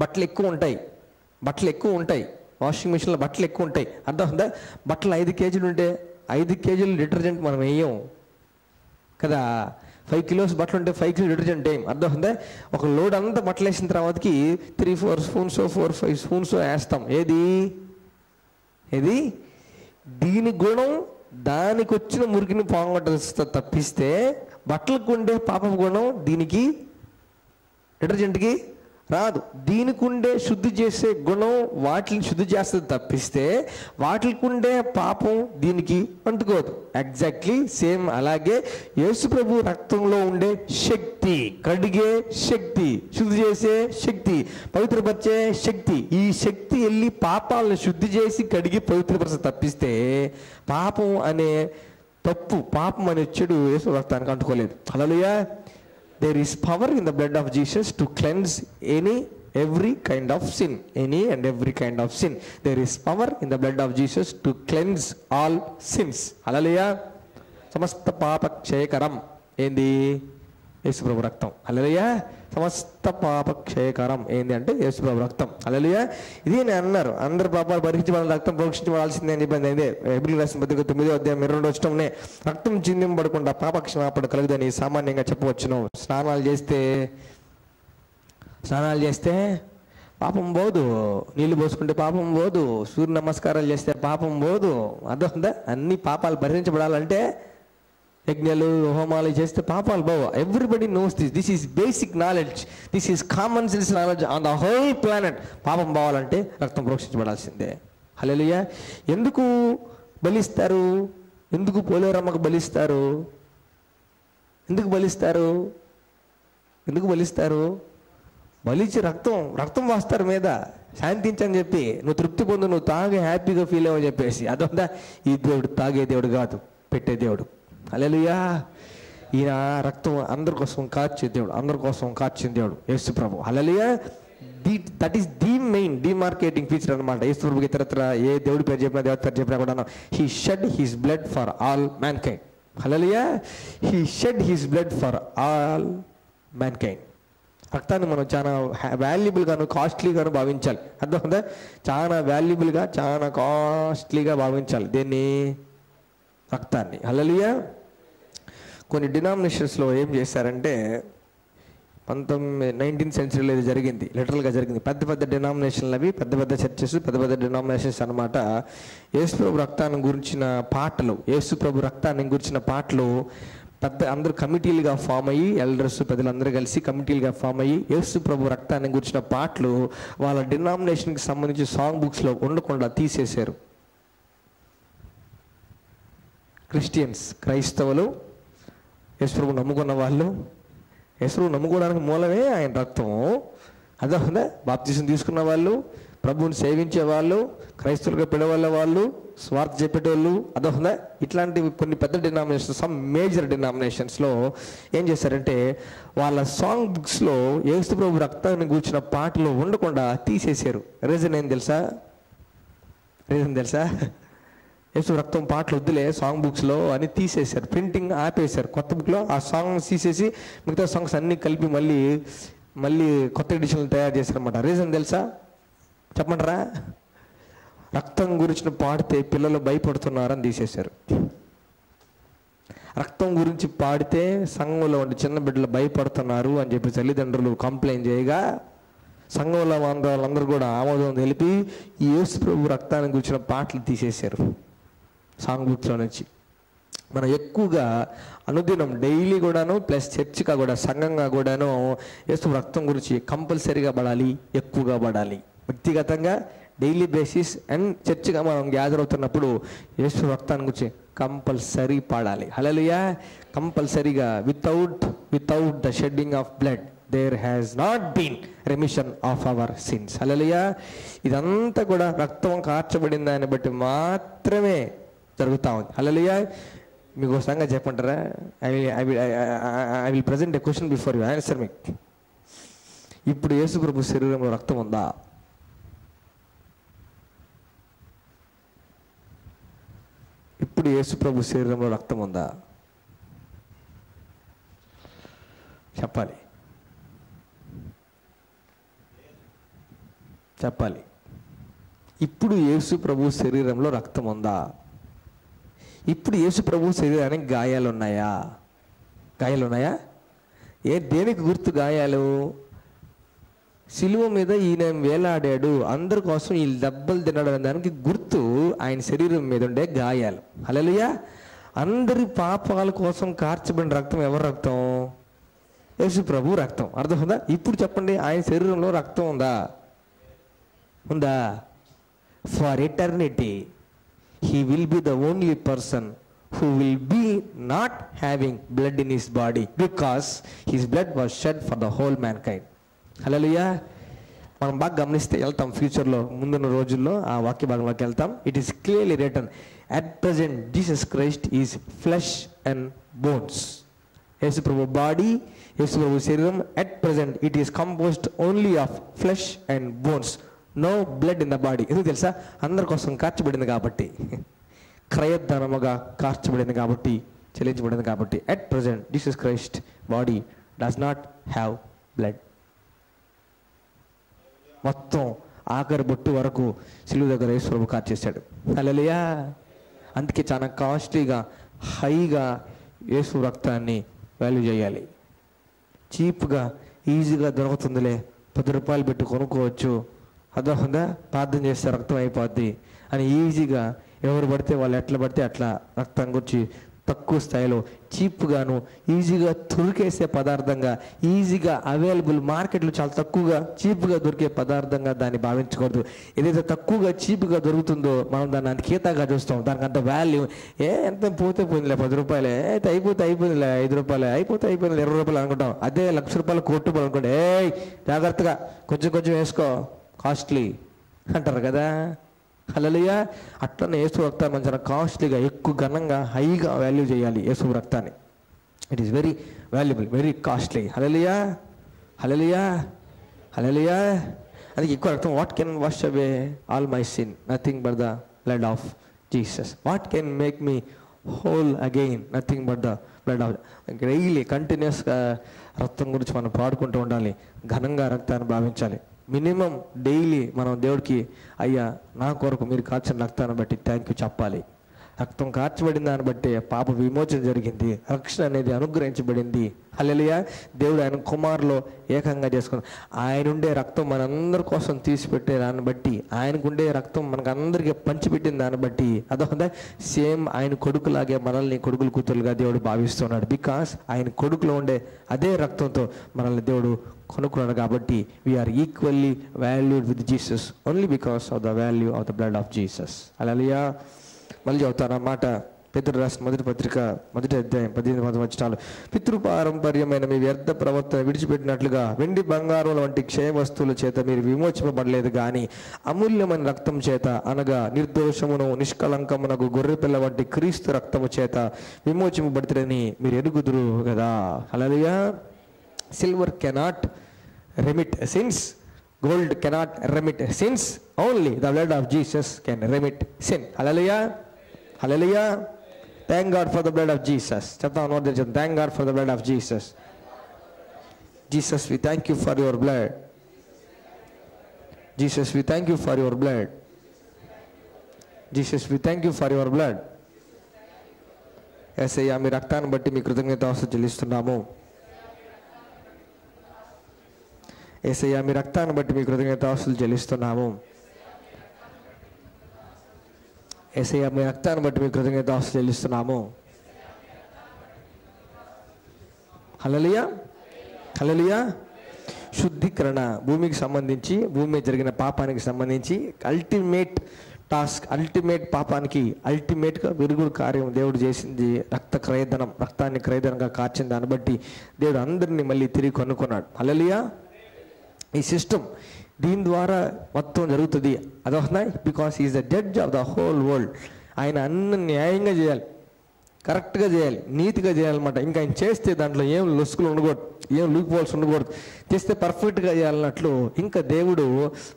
బట్టలు ఎక్కువ ఉంటాయి వాషింగ్ మిషన్లో బట్టలు ఎక్కువ ఉంటాయి. అర్థం ఉందా? బట్టలు 5 కేజీలు ఉంటే 5 కేజీలు డిటర్జెంట్ మనం వేయం కదా. 5 కిలోస్ బట్టలు ఉంటే 5 కిలో డిటర్జెంట్ వేయం. అర్థం ఉందా? ఒక లోడ్ అంతా బట్టలు వేసిన తర్వాతకి 3-4 స్పూన్స్ 4-5 స్పూన్స్ వేస్తాం. ఏది దీని గుణం దానికి వచ్చిన మురికిని పోగొట్ట తప్పిస్తే బట్టలకు ఉండే పాపం గుణం దీనికి డిటర్జెంట్కి రాదు. దీనికి ఉండే శుద్ధి చేసే గుణం వాటిని శుద్ధి చేస్తుంది తప్పిస్తే వాటికి ఉండే పాపం దీనికి అంటుకోదు. ఎగ్జాక్ట్లీ సేమ్ అలాగే యేసు ప్రభు రక్తంలో ఉండే శక్తి, కడిగే శక్తి, శుద్ధి చేసే శక్తి, పవిత్రపరిచే శక్తి, ఈ శక్తి వెళ్ళి పాపాలను శుద్ధి చేసి కడిగి పవిత్రపరచ తప్పిస్తే పాపం అనే చెడు యేసు రక్తానికి అంటుకోలేదు. హల్లెలూయా. There is power in the blood of Jesus to cleanse every kind of sin. There is power in the blood of Jesus to cleanse all sins. Hallelujah. సమస్త పాప క్షయకరం ఏంది? యేసు ప్రభు రక్తం. హల్లెలూయా. సమస్త పాప క్షయకరం ఏంది అంటే యేసు ప్రభు రక్తం. హల్లెలూయా. ఇది నేను అన్నారు, అందరు పాపాలు భరించబడాలి, రక్తం ప్రోక్షించబడాల్సిందే అని చెప్పింది. అదే హెబ్రీయులకు రాసిన పత్రిక 9వ అధ్యాయం 22వ వచనంలోనే రక్తం చిందింపబడకుండా పాప క్షమాపణ కలుగుదని సామాన్యంగా చెప్పవచ్చును. స్నానాలు చేస్తే పాపం పోదు, నీళ్లు పోసుకుంటే పాపం పోదు, సూర్య నమస్కారాలు చేస్తే పాపం పోదు. అర్థం? అన్ని పాపాలు భరించబడాలంటే యజ్ఞాలు హోమాలు చేస్తే పాపాలు పోవు. Everybody knows this is basic knowledge, this is common sense knowledge on the whole planet. పాపం పోవాలంటే రక్తం ప్రోక్షించబడాల్సిందే. హల్లెలూయా. ఎందుకు బలిస్తారు? ఎందుకు పోలేరమ్మకు బలిస్తారు? ఎందుకు బలిస్తారు? బలిచి రక్తం వాస్తారు మీద శాంతించని చెప్పి, నువ్వు తృప్తి పొందు, నువ్వు తాగి హ్యాపీగా ఫీల్ అవ్వని చెప్పేసి. అదొందా? ఈ దేవుడు తాగే దేవుడు కాదు, పెట్టే దేవుడు. హల్లెలూయా. ఈయన రక్తం అందరి కోసం కార్చిన దేవుడు యేసు ప్రభు. Hallelujah. That is the main demarcating feature అనమాట. యేసు ప్రభుకి ఇతరత్ర ఏ దేవుడి పేరు చెప్పినా, దేవత పేరు చెప్పినా కూడా he shed his blood for all man kind. Hallelujah. He shed his blood for all man kind. రక్తాన్ని మనం చాలా వాల్యుబుల్గాను కాస్ట్లీగాను భావించాలి. అర్థమవుతుందా? చాలా వాల్యుబుల్గా చాలా కాస్ట్లీగా భావించాలి దేన్ని? రక్తాన్ని. హల్లెలూయా. కొన్ని డినామినేషన్స్లో ఏం చేశారంటే 19th సెంచరీలో ఇది జరిగింది, లిటరల్గా జరిగింది. పెద్ద డినామినేషన్లు అవి, పెద్ద చర్చెస్, పెద్ద డినామినేషన్స్ అనమాట. యేసు ప్రభు రక్తాన్ని గురించిన పాటలు అందరూ కమిటీలుగా ఫామ్ అయ్యి, ఎల్డర్స్ పెద్దలందరూ కలిసి కమిటీలుగా ఫామ్ అయ్యి యేసు ప్రభు రక్తాన్ని గురించిన పాటలు వాళ్ళ డినామినేషన్కి సంబంధించి సాంగ్ బుక్స్లో ఉండకుండా తీసేశారు. క్రైస్తవులు, యేసు ప్రభు నమ్ముకున్న వాళ్ళు, యేసు ప్రభు నమ్ముకోవడానికి మూలమే ఆయన రక్తం. అర్థమవుతుందా? బాప్తిసం తీసుకున్న వాళ్ళు, ప్రభువుని సేవించే వాళ్ళు, క్రైస్తవులుగా పిలవల్ల వాళ్ళు, స్వార్థ చెప్పేటోళ్ళు. అర్థమవుతుందా? ఇట్లాంటివి కొన్ని పెద్ద డినామినేషన్స్, సమ్ మేజర్ డినామినేషన్స్లో ఏం చేశారంటే వాళ్ళ సాంగ్ బుక్స్లో యేసు ప్రభు రక్తాన్ని కూర్చున్న పాటలు ఉండకుండా తీసేశారు. రీజన్ ఏం తెలుసా? యేసు రక్తం పాటలు వద్దులే సాంగ్ బుక్స్లో అని తీసేశారు, ప్రింటింగ్ ఆపేశారు. కొత్త బుక్లో ఆ సాంగ్స్ తీసేసి మిగతా సాంగ్స్ అన్నీ కలిపి మళ్ళీ కొత్త ఎడిషన్లు తయారు చేశారన్నమాట. రీజన్ తెలుసా? చెప్పమంటారా? రక్తం గురించి పాడితే పిల్లలు భయపడుతున్నారని తీసేశారు. రక్తం గురించి పాడితే సంఘంలో ఉండే చిన్న బిడ్డలు భయపడుతున్నారు అని చెప్పి తల్లిదండ్రులు కంప్లైంట్ చేయగా సంఘంలో వాళ్ళందరూ కూడా ఆమోదం తెలిపి ఈ యేసు ప్రభు రక్తాన్ని గురించిన పాటలు తీసేశారు సాంగ్ బుక్స్లో నుంచి. మనం ఎక్కువగా అనుదినం డైలీ కూడాను ప్లస్ చర్చిగా కూడా సంఘంగా కూడాను యేసు రక్తం గురించి కంపల్సరీగా పడాలి, ఎక్కువగా పడాలి. వ్యక్తిగతంగా డైలీ బేసిస్ అండ్ చర్చిగా మనం గ్యాదర్ అవుతున్నప్పుడు యేసు రక్తాన్ని గురించి కంపల్సరీ పాడాలి. హల్లెలూయా. కంపల్సరీగా without the shedding of blood there has not been remission of our sins. హల్లెలూయా. ఇదంతా కూడా రక్తం కార్చబడిన దాన్ని బట్టి మాత్రమే జరుగుతూ ఉంది. హల్లెలూయా. మీకు ఒక సంగతి చెప్పంటారా? I will present a question before you, answer me. ఇప్పుడు యేసు ప్రభు శరీరంలో రక్తం ఉందా? ఇప్పుడు యేసు ప్రభు శరీరంలో రక్తం ఉందా? చెప్పాలి, చెప్పాలి. ఇప్పుడు యేసు ప్రభు శరీరంలో రక్తం ఉందా? ఇప్పుడు యేసు ప్రభు శరీరానికి గాయాలు ఉన్నాయా? గాయాలు ఉన్నాయా? దేనికి గుర్తు గాయాలు? సిలువ మీద ఈయన వేలాడాడు, అందరి కోసం ఈ దెబ్బలు తినడం దానికి గుర్తు ఆయన శరీరం మీద ఉండే గాయాలు. హల్లెలూయా. అందరి పాపాల కోసం కార్చబడిన రక్తం ఎవరి రక్తం? యేసు ప్రభు రక్తం. అర్థమవుతుందా? ఇప్పుడు చెప్పండి, ఆయన శరీరంలో రక్తం ఉందా? ఉందా? For eternity he will be the only person who will be not having blood in his body because his blood was shed for the whole mankind. హల్లెలూయా. మనం బాగా గమనిస్తే వెళ్తాం, ఫ్యూచర్లో ముందున్న రోజుల్లో ఆ వాక్య భాగంలోకి వెళ్తాం. It is clearly written, at present Jesus Christ is flesh and bones. Yesu ప్రభు బాడీ, యేసు ప్రభు శరీరం at present it is composed only of flesh and bones, no blood in the body. ఎందుకు తెలుసా? అందరి కోసం కార్చబడింది కాబట్టి, క్రయధనముగా కార్చబడింది కాబట్టి, చెల్లించబడింది కాబట్టి. At present Jesus Christ body does not have blood. మొత్తం ఆఖరి బొట్టు వరకు సిలువ దగ్గర యేసు ప్రభు కార్చేశాడు. హల్లెలూయా. అందుకే చాలా కాస్ట్లీగా, హైగా యేసు రక్తాన్ని వాల్యూ చేయాలి. చీప్గా ఈజీగా దొరుకుతుందిలే, 10 రూపాయలు పెట్టి కొనుక్కోవచ్చు, అర్థమవుతుందా, ప్రార్థన చేస్తే రక్తం అయిపోద్ది అని ఈజీగా ఎవరు పడితే వాళ్ళు ఎట్లా పడితే అట్లా రక్తం గురించి తక్కువ స్థాయిలో చీప్గాను ఈజీగా తురికేసే పదార్థంగా, ఈజీగా అవైలబుల్ మార్కెట్లో చాలా తక్కువగా చీప్గా దొరికే పదార్థంగా దాన్ని భావించకూడదు. ఏదైతే తక్కువగా చీప్గా దొరుకుతుందో మనం దాన్ని అంత కీతాగా చూస్తాం, దానికి అంత వాల్యూ. ఎంత పోతే పోయిందిలే, 10 రూపాయలే, అయితే అయిపోయిందిలే, 5 రూపాయలే, అయిపోయింది 20 రూపాయలు అనుకుంటాం. అదే ₹1,00,000 కోటి రూపాయలు అనుకోండి, జాగ్రత్తగా కొంచెం వేసుకో, కాస్ట్లీ అంటారు కదా. హల్లెలూయా. అట్లనే యేసు రక్తాన్ని మంచిగా కాస్ట్లీగా, ఎక్కువ ఘనంగా, హైగా వాల్యూ చేయాలి యేసు రక్తాన్ని. It is very valuable, very costly. Hallelujah, hallelujah, hallelujah. అందుకే ఎక్కువ రక్తం. What can wash away all my sin? Nothing but the blood of Jesus. What can make me whole again? Nothing but the blood of. Daily కంటిన్యూస్గా రక్తం గురించి మనం పాడుకుంటూ ఉండాలి, ఘనంగా రక్తాన్ని భావించాలి. మినిమం డైలీ మనం దేవుడికి, అయ్యా నా కొరకు మీరు కార్చిన రక్తాన్ని బట్టి థ్యాంక్ యూ చెప్పాలి. రక్తం కార్చబడిన దాన్ని బట్టి పాప విమోచన జరిగింది, రక్షణ అనేది అనుగ్రహించబడింది. హల్లెలూయా. దేవుడు ఆయన కుమారులో ఏకంగా చేసుకున్నాడు. ఆయన ఉండే రక్తం మనందరి కోసం తీసిపెట్టే దాన్ని బట్టి, ఆయనకుండే రక్తం మనకందరికీ పంచిపెట్టిన దాన్ని బట్టి, అదొక సేమ్ ఆయన కొడుకులాగే మనల్ని కొడుకులు కూతురుగా దేవుడు భావిస్తున్నాడు. బికాస్ ఆయన కొడుకులో ఉండే అదే రక్తంతో మనల్ని దేవుడు కొనుక్కున్నాడు. కాబట్టి we are equally valued with Jesus only because of the value of the blood of Jesus. Hallelujah. మళ్ళీ చెబుతాను అన్నమాట. పేతురు రాసిన మొదటి పత్రిక 1వ అధ్యాయం 18 వచనాలు. పితృపారంపర్యమైన మీ వ్యర్థ ప్రవర్తన విడిచిపెట్టినట్లుగా వెండి బంగారం వంటి క్షయ వస్తువుల చేత మీరు విమోచింపబడలేదు కానీ అమూల్యమైన రక్తం చేత, అనగా నిర్దోషమును నిష్కళంకమునకు గొర్రెపిల్ల వంటి క్రీస్తు రక్తము చేత విమోచింపబడుతుందని మీరు ఎరుగుదురు కదా. హల్లెలూయా. Silver cannot remit sins, gold cannot remit sins, only the blood of Jesus can remit sin. Hallelujah, hallelujah. Thank God for the blood of Jesus. Chapter 1, thank God for the blood of Jesus. Jesus, we thank you for your blood. Jesus, we thank you for your blood. Jesus, we thank you for your blood. యేసయ్యా మీ రక్తాన్ని బట్టి మీ కృతజ్ఞతాస్తుతులు చెల్లిస్తున్నాము. యేసయ్యా మీ రక్తాన్ని బట్టి మీ కృతజ్ఞతాస్తుతులు చెల్లిస్తున్నాము. యేసయ్యా మీ రక్తాన్ని బట్టి మీ కృతజ్ఞతాస్తుతులు చెల్లిస్తున్నాము. హల్లెలూయా, హల్లెలూయా. శుద్ధీకరణ భూమికి సంబంధించి, భూమి మీద జరిగిన పాపానికి సంబంధించి అల్టిమేట్ టాస్క్, అల్టిమేట్ పాపానికి అల్టిమేట్గా విరుగుడు కార్యం దేవుడు చేసింది రక్త క్రయధనం. రక్తాన్ని క్రయధనంగా కార్చిన దాన్ని బట్టి దేవుడు అందరినీ మళ్ళీ తిరిగి కొనుక్కున్నాడు. హల్లెలూయా. ఈ సిస్టమ్ దీని ద్వారా మొత్తం జరుగుతుంది. అదొక because is the judge of the whole world. ఆయన అన్ని న్యాయంగా చేయాలి, కరెక్ట్గా చేయాలి, నీతిగా చేయాలన్నమాట. ఇంకా ఆయన చేస్తే దాంట్లో ఏం లొసుకులు ఉండకూడదు. ఏం లూప్ హోల్స్ ఉండకూడదు, చేస్తే పర్ఫెక్ట్గా చేయాలన్నట్లు ఇంకా దేవుడు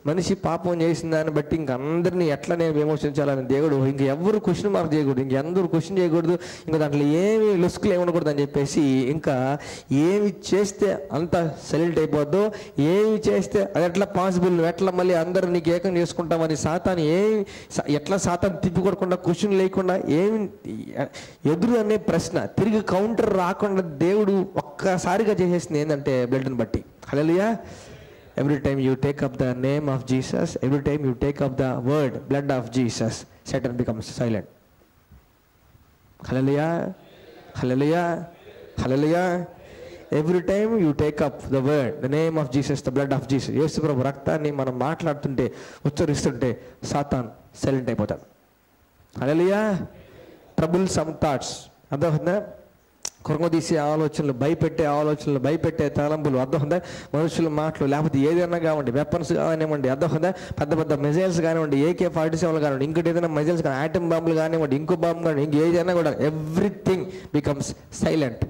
మనిషి పాపం చేసిన దాన్ని బట్టి ఇంక అందరినీ ఎట్లా నేను విమర్శించాలని దేవుడు ఇంక ఎవరు క్వశ్చన్ మార్క్ చేయకూడదు, ఇంకెందరూ క్వశ్చన్ చేయకూడదు, ఇంకా దాంట్లో ఏమి లుస్కులు ఏమి ఉండకూడదు అని చెప్పేసి ఇంకా ఏమి చేస్తే అంత సైలెంట్ అయిపోద్దో, ఏమి చేస్తే అది ఎట్లా పాసిబుల్, నువ్వు ఎట్లా మళ్ళీ అందరూ నీకు ఏకం చేసుకుంటామని సాతాను ఎట్లా సాతాను తిప్పికొడకుండా క్వశ్చన్ లేకుండా ఏమి ఎదురు అనే ప్రశ్న తిరిగి కౌంటర్ రాకుండా దేవుడు ఒక్కసారిగా చేసేసింది ఏంటంటే బ్లడ్ని బట్టి. Hallelujah. Every time you take up the name of Jesus, every time you take up the word blood of Jesus, Satan becomes silent. Hallelujah, hallelujah, hallelujah. Every time you take up the word the name of Jesus, the blood of Jesus, Yesu ప్రభు రక్తాన్ని మనం మాట్లాడుతుంటే ఉచ్చరిస్తుంటే సాతాన్ సైలెంట్ అయిపోతాడు. హల్లెలూయా. ట్రబుల్ సమ్ థాట్స్, అర్థమవుతుందా? కొరగదీసే ఆలోచనలు, భయపెట్టే ఆలోచనలు, భయపెట్టే తలంపులు, అర్థమవుతుందా? మనుషుల మాటలు, లేకపోతే ఏదైనా కానివ్వండి, వెపన్స్ కానివ్వండి, అర్థమవుతుందా? పెద్ద పెద్ద మిజైల్స్ కానివ్వండి, AK-47 కానివ్వండి, ఇంకోటి ఏదైనా మిజైల్స్ కానీ, ఆటమ్ బాంబులు కానివ్వండి, ఇంకో బాంబు కానీ, ఇంకేదైనా కూడా everything becomes silent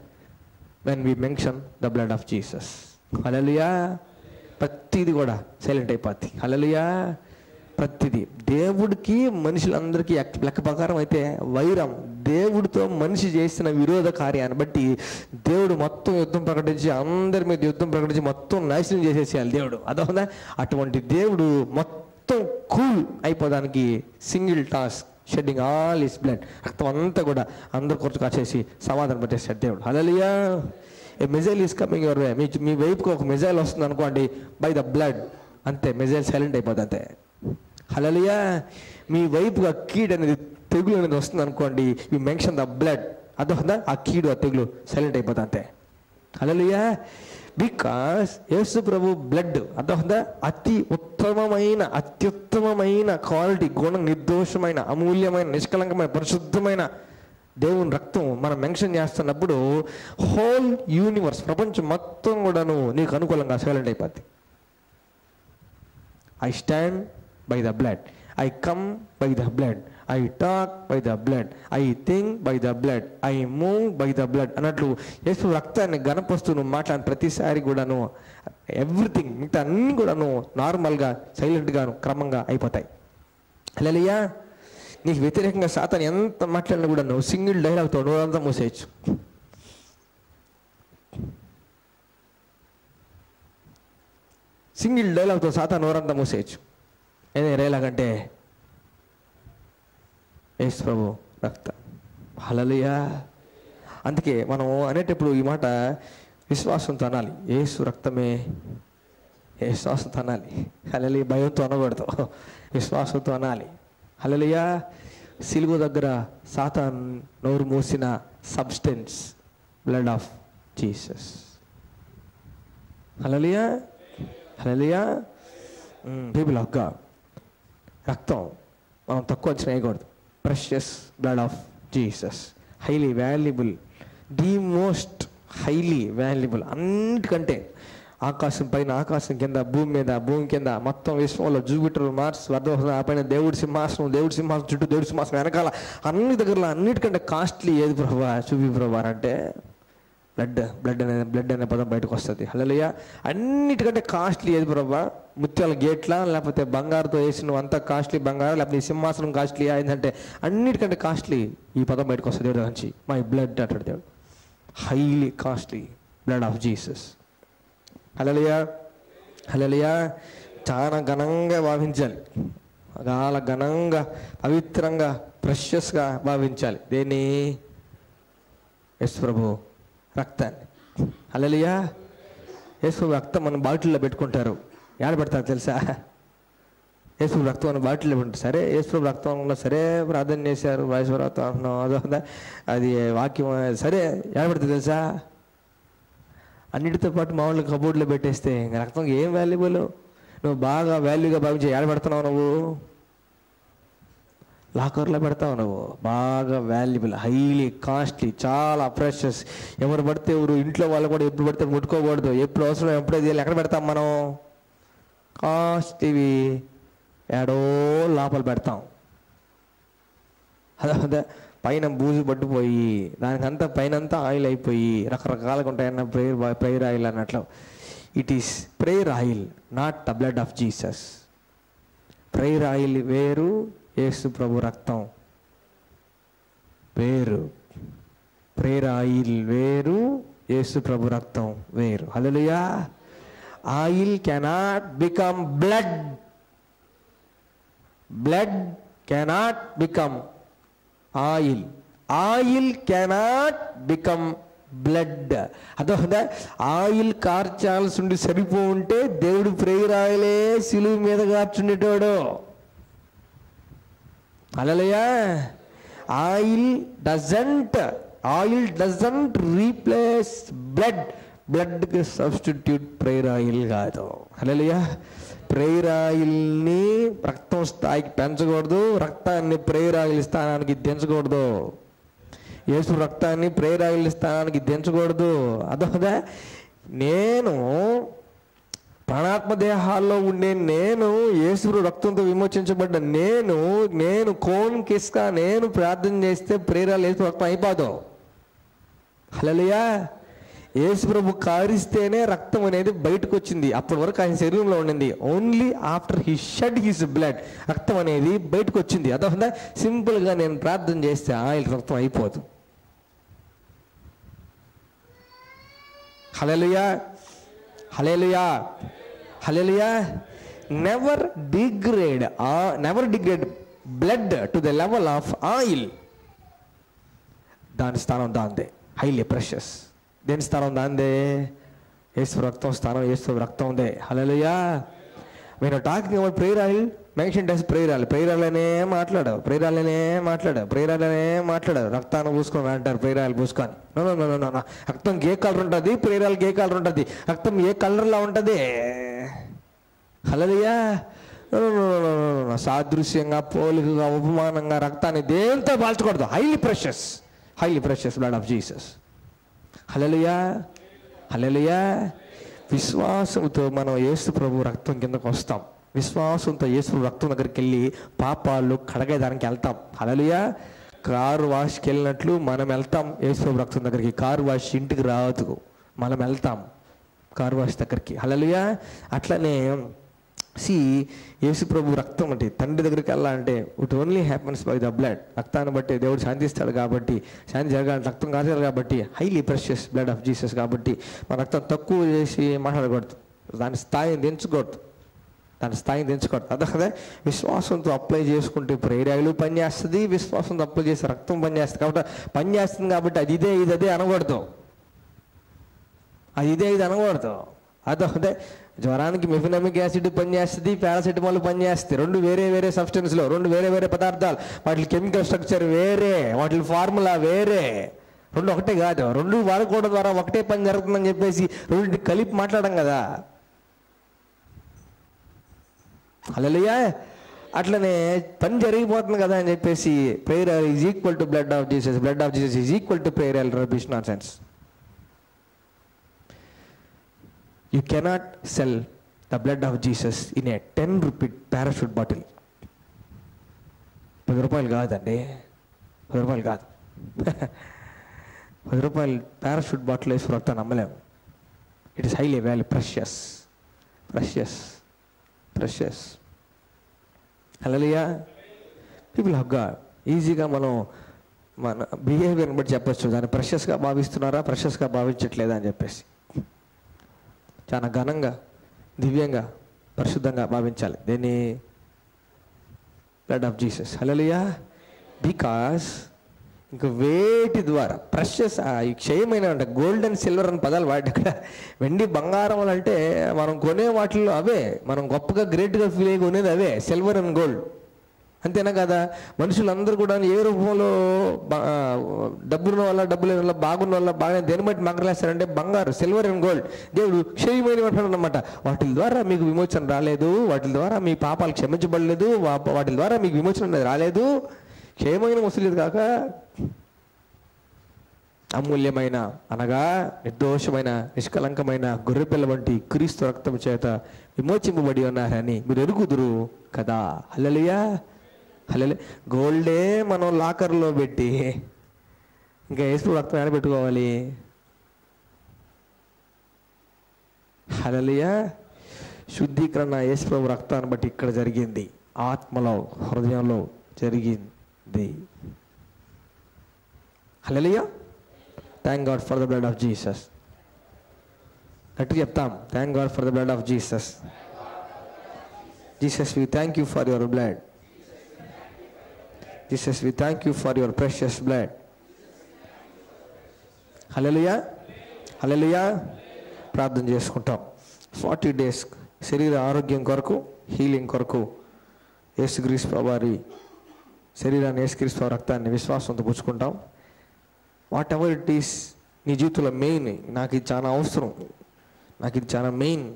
when we mention the blood of Jesus. Hallelujah. ప్రతిది కూడా సైలెంట్ అయిపోద్ది. హల్లెలూయా. ప్రతిదీ దేవుడికి మనుషులందరికీ లెక్క ప్రకారం అయితే వైరం, దేవుడితో మనిషి చేసిన విరోధ కార్యాన్ని బట్టి దేవుడు మొత్తం యుద్ధం ప్రకటించి అందరి మీద యుద్ధం ప్రకటించి మొత్తం నాశనం చేసేసేయాలి దేవుడు. అదవునా? అటువంటి దేవుడు మొత్తం కూల్ అయిపోదానికి single task, shedding all his blood, రక్తం అంతా కూడా అందరి కొరకు కాచేసి సమాధానం పెట్టేసాడు దేవుడు. Hallelujah. A missile is coming your way, మీ వైపుకి ఒక మిజైల్ వస్తుంది అనుకోండి, బై ద బ్లడ్, అంతే మిజైల్ సైలెంట్ అయిపోతుంది అంతే. హల్లెలూయా. మీ వైపుగా కీడు అనేది, తెగులు అనేది వస్తుంది అనుకోండి, యు మెన్షన్ ద బ్లడ్, అర్థమవుతుందా? ఆ కీడు, ఆ తెగులు సైలెంట్ అయిపోతుంది అంతే. హల్లెలూయా. బికాస్ యేసు ప్రభు బ్లడ్, అర్థమవుతుందా? అత్యుత్తమమైన క్వాలిటీ, గుణం, నిర్దోషమైన, అమూల్యమైన, నిష్కలంకమైన, పరిశుద్ధమైన దేవుని రక్తం మనం మెన్షన్ చేస్తున్నప్పుడు హోల్ యూనివర్స్, ప్రపంచం మొత్తం కూడాను నీకు అనుకూలంగా సైలెంట్ అయిపోద్ది. I stand by the blood, I come by the blood, I talk by the blood, I think by the blood, I move by the blood అన్నట్లు యేసు రక్తాన్ని గణపరుస్తూ నువ్వు మాట్లాడిన ప్రతిసారి కూడాను ఎవ్రీథింగ్, మిగతా అన్నీ కూడాను నార్మల్గా సైలెంట్గాను క్రమంగా అయిపోతాయి. హల్లెలూయా. నీకు వ్యతిరేకంగా సాతాను ఎంత మాట్లాడినా కూడా నువ్వు సింగిల్ డైలాగ్తో నోరంతా మూసేయచ్చు. సింగిల్ డైలాగ్తో సాతాను నోరంతా మూసేయచ్చు. ఏదే డైలాగ్ అంటే యేసు ప్రభు రక్తం. హల్లెలూయా. అందుకే మనం అనేటప్పుడు ఈ మాట విశ్వాసంతో అనాలి. యేసు రక్తమే, విశ్వాసంతో అనాలి. హల్లెలూయా. భయంతో అనకూడదు, విశ్వాసంతో అనాలి. హల్లెలూయా. సిలువ దగ్గర సాతాను నోరు మూసిన substance blood of Jesus. Hallelujah. Hallelujah. People of God, రక్తం మనం తక్కువ అంచనా వేయకూడదు. Precious blood of Jesus, highly valuable, the most highly valuable. అన్నిటికంటే ఆకాశం పైన, ఆకాశం కింద, భూమి మీద, భూమి కింద, మొత్తం విశ్వంలో, జూపిటర్, మార్స్, వర్ధవసం, ఆ పైన దేవుడి సింహాసనం, దేవుడి సింహాసనం చుట్టూ, దేవుడి సింహాసనం వెనకాల, అన్ని దగ్గరలో అన్నిటికంటే కాస్ట్లీ ఏది ప్రభా? చూపి ప్రభా అంటే బ్లడ్ అనే పదం బయటకు వస్తుంది. హల్లెలూయా. అన్నిటికంటే కాస్ట్లీ ఏది ప్రభా? ముత్యాల గేట్లా, లేకపోతే బంగారుతో వేసిన అంత కాస్ట్లీ బంగారం, లేకపోతే సింహాసనం కాస్ట్లీ ఏంటంటే అన్నిటికంటే కాస్ట్లీ ఈ పదం బయటకు వస్తుంది దేవుడు నుంచి. మై బ్లడ్ అంటాడు దేవుడు. Highly costly blood of Jesus. Hallelujah. Hallelujah. చాలా ఘనంగా భావించాలి, చాలా ఘనంగా, పవిత్రంగా, ప్రెషియస్గా భావించాలి. దేన్ని? యేసు ప్రభు రక్తాన్ని. హల్లెలూయా. యేసు రక్తం మనం బాటిల్లో పెట్టుకుంటారు. ఏడ పెడతారు తెలుసా? యేసు రక్తం అని బాటిల్లో పెట్టుకుంటారు. సరే, యేసు రక్తంలో సరే ప్రార్థన చేశారు, వాయిస్వరత్వం అంటున్నాం, అదొందా అది వాక్యం, సరే ఏడ పెడతారు తెలుసా? అన్నిటితో పాటు మామూలు కబోర్డ్లో పెట్టేస్తే ఇంకా రక్తం ఏం వాల్యుబుల్? నువ్వు బాగా వాల్యూగా భావించి ఏడ పెడుతున్నావు? నువ్వు లాకర్లో పెడతావు. నువ్వు బాగా వాల్యుబుల్, హైలీ కాస్ట్లీ, చాలా ప్రెషస్. ఎవరు పడితే ఎవరు, ఇంట్లో వాళ్ళు కూడా ఎప్పుడు పడితే ముట్టుకోకూడదు, ఎప్పుడు అవసరం ఎప్పుడు అది ఎక్కడ పెడతాం మనం? కాస్ట్లీవి ఏడో లోపల పెడతాం. అదే పైన బూజు పట్టుపోయి దానికంతా పైనంతా ఆయిల్ అయిపోయి రకరకాలుగా ఉంటాయన్న ప్రేయర్ ఆయిల్ అన్నట్లు. It is prayer oil, not the blood of Jesus. Prayer oil వేరు, యేసు ప్రభు రక్తం వేరు. ప్రేయర్ ఆయిల్ వేరు, యేసు ప్రభు రక్తం వేరు. Hallelujah. Oil cannot become blood. Blood cannot become oil. Oil cannot become blood. అదొకదా, ఆయిల్ కార్చాల్సి ఉండి సరిపో ఉంటే దేవుడు ప్రేయర్ ఆయిలే సిలువు మీద కార్చుండేటోడు. Hallelujah. Oil doesn't replace blood. బ్లడ్కి సబ్స్టిట్యూట్ ప్రేయర్ ఆయిల్ కాదు. హల్లెలూయా. ప్రేయర్ ఆయిల్ని రక్తం స్థాయికి పెంచకూడదు, రక్తాన్ని ప్రేయర్ ఆయిల్ స్థానానికి దించకూడదు. యేసు రక్తాన్ని ప్రేయర్ ఆయిల్ స్థానానికి దించకూడదు. అదొకదా, నేను ప్రాణాత్మ దేహాల్లో ఉండే నేను, యేసు రక్తంతో విమోచించబడ్డ నేను కోన్ కిస్కా నేను ప్రార్థన చేస్తే ప్రేయర్ ఆయిల్ యేసు రక్తం అయిపోదు. హల్లెలూయా. యేసు ప్రభు కారిస్తేనే రక్తం అనేది బయటకు వచ్చింది. అప్పటి వరకు ఆయన శరీరంలో ఉండింది. Only after he shed his blood రక్తం అనేది బయటకు వచ్చింది. అదొకదా, సింపుల్గా నేను ప్రార్థన చేస్తే ఆయిల్ రక్తం అయిపోదు. Hallelujah. Hallelujah. Hallelujah. Never degrade blood to the level of oil. దాని స్థానం దాందే, హైలీ ప్రెషస్. దేని స్థానం దాందే? యేసు రక్తం స్థానం యేసు రక్తం ఉందే. హల్లెలూయా. నేను talking about prayer oil, mention does prayer oil. Prayer ఆయిల్నే మాట్లాడావు, రక్తాన్ని పూసుకొని అంటారు ప్రేయర్ ఆయిల్ పూసుకొని. నో. రక్తంకి ఏ కలర్ ఉంటుంది, ప్రేయర్ ఆయిల్కి ఏ కలర్ ఉంటుంది? రక్తం ఏ కలర్లో ఉంటుంది? హల్లెలూయా. సాదృశ్యంగా, పోలికగా, ఉపమానంగా రక్తాన్ని దేంతో పాల్చకూడదు. Highly precious blood of Jesus. Hallelujah. Hallelujah. విశ్వాసంతో మనం యేసు ప్రభు రక్తం కిందకు వస్తాం. విశ్వాసంతో యేసు రక్తం దగ్గరికి వెళ్ళి పాపాలు కడగేదానికి వెళ్తాం. హల్లెలూయా. కారు వాష్కి వెళ్ళినట్లు మనం వెళ్తాం యేసు ప్రభు రక్తం దగ్గరికి. కారు వాష్ ఇంటికి రాదు, మనం వెళ్తాం కారు వాష్ దగ్గరికి. హల్లెలూయా. అట్లనే యేసు ప్రభు రక్తం అంటే తండ్రి దగ్గరికి వెళ్ళాలంటే it only happens by the blood. రక్తాన్ని బట్టి దేవుడు శాంతిస్తాడు కాబట్టి, శాంతి జరగాలంటే రక్తం కాచాలి కాబట్టి, highly precious blood of Jesus కాబట్టి మన రక్తం తక్కువ చేసి మాట్లాడకూడదు, దాని స్థాయిని దించకూడదు. అదే కదా, విశ్వాసంతో అప్లై చేసుకుంటే ప్రేయర్ ఆయిల్ పనిచేస్తుంది, విశ్వాసంతో అప్లై చేసి రక్తం పనిచేస్తుంది. కాబట్టి పనిచేస్తుంది కాబట్టి అది ఇదే అనకూడదు. అదే జ్వరానికి మెఫినమిక్ యాసిడ్ పనిచేస్తుంది, పారాసిటమాల్ పనిచేస్తుంది. రెండు వేరే సబ్స్టెన్స్లో, రెండు వేరే పదార్థాలు. వాటి కెమికల్ స్ట్రక్చర్ వేరే, వాటి ఫార్ములా వేరే, రెండు ఒకటే కాదు. రెండు వాడుకోవడం ద్వారా ఒకటే పని జరుగుతుందని చెప్పేసి రెండు కలిపి మాట్లాడడం కదా. హల్లెలూయా. అట్లనే పని జరిగిపోతుంది కదా అని చెప్పేసి prayer oil is equal to blood of Jesus is equal to prayer oil. Rubbish not sense. You cannot sell the blood of Jesus in a 10 rupee parachute bottle. 10 రూపాయలు కాదండి, 10 రూపాయలు కాదు. 10 రూపాయలు పారాషూట్ బాటిల్ వేసి రక్తాన్ని అమ్మలేము. It is highly value, precious. Hallelujah. People of God ఈజీగా మన బిహేవియర్ని బట్టి చెప్పచ్చు దాన్ని ప్రెషియస్గా భావిస్తున్నారా, ప్రెషియస్గా భావించట్లేదా అని చెప్పేసి. చాలా ఘనంగా, దివ్యంగా, పరిశుద్ధంగా భావించాలి దీన్ని, blood of Jesus. Hallelujah. Because ఇంకా వేటి ద్వారా ప్రెషస్, ఈ క్షయమైన అంటే గోల్డ్ అండ్ సిల్వర్ అని పదాలు వాడి అక్కడ. వెండి బంగారం అంటే మనం కొనే వాటిల్లో అవే, మనం గొప్పగా గ్రేట్గా ఫీల్ అయ్యి కొనేది అవే, సిల్వర్ అండ్ గోల్డ్. అంతేనా కదా? మనుషులందరూ కూడా ఏ రూపంలో డబ్బున్న వల్ల, డబ్బు లేని వల్ల, బాగున్న వల్ల బాగా దేని బట్టి మగలేస్తారంటే బంగారు, సిల్వర్ అండ్ గోల్డ్. దేవుడు క్షయమైన అంటాడనమాట. వాటి ద్వారా మీకు విమోచన రాలేదు, వాటి ద్వారా మీ పాపాలు క్షమించబడలేదు, వాటి ద్వారా మీకు విమోచన అనేది రాలేదు. క్షయమైన వస్తులేదు కాక అమూల్యమైన అనగా నిర్దోషమైన నిష్కలంకమైన గొర్రెపిల్ల వంటి క్రీస్తు రక్తం చేత విమోచింపబడి ఉన్నారని మీరు ఎరుగుదురు కదా. హల్లెలూయా. హల్లెలూయా. గోల్డే మనం లాకర్లో పెట్టి ఇంకా యేసు రక్తం ఏడ పెట్టుకోవాలి? హల్లెలూయా. శుద్ధీకరణ యేసు ప్రభు రక్తాన్ని బట్టి ఇక్కడ జరిగింది, ఆత్మలో హృదయంలో జరిగింది. Hallelujah. Thank God for the blood of Jesus. గట్టిగా చెప్తాం, thank God for the blood of Jesus. Jesus we thank you for your blood. Jesus we thank you for your precious blood. Hallelujah. Hallelujah. ప్రార్థన చేసుకుంటాం. 40 days శరీర ఆరోగ్యం కొరకు, హీలింగ్ కొరకు యేసుక్రీస్తు ప్రభువు వారి శరీరాన్ని, యేసుక్రీస్తు ప్రభువు రక్తాన్ని విశ్వాసంతో పుచ్చుకుంటాం. వాట్ ఎవర్ ఇట్ ఈస్ నీ జీవితంలో మెయిన్, నాకు ఇది చాలా అవసరం, నాకు ఇది చాలా మెయిన్,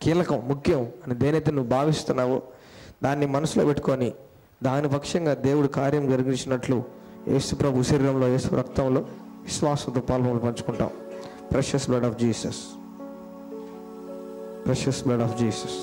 కీలకం, ముఖ్యం అని దేనైతే నువ్వు భావిస్తున్నావో దాన్ని మనసులో పెట్టుకొని దాని పక్షంగా దేవుడు కార్యం జరిగించినట్లు యేసు ప్రభు శరీరంలో, యేసు రక్తంలో విశ్వాసంతో పాల్గొని పంచుకుంటాం. Precious blood of Jesus, precious blood of Jesus.